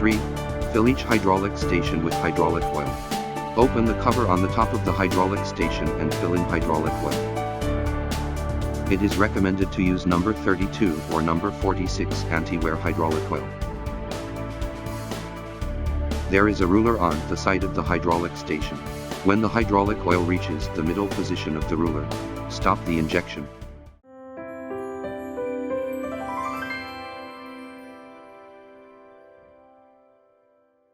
3. Fill each hydraulic station with hydraulic oil. Open the cover on the top of the hydraulic station and fill in hydraulic oil. It is recommended to use number 32 or number 46 anti-wear hydraulic oil. There is a ruler on the side of the hydraulic station. When the hydraulic oil reaches the middle position of the ruler, stop the injection.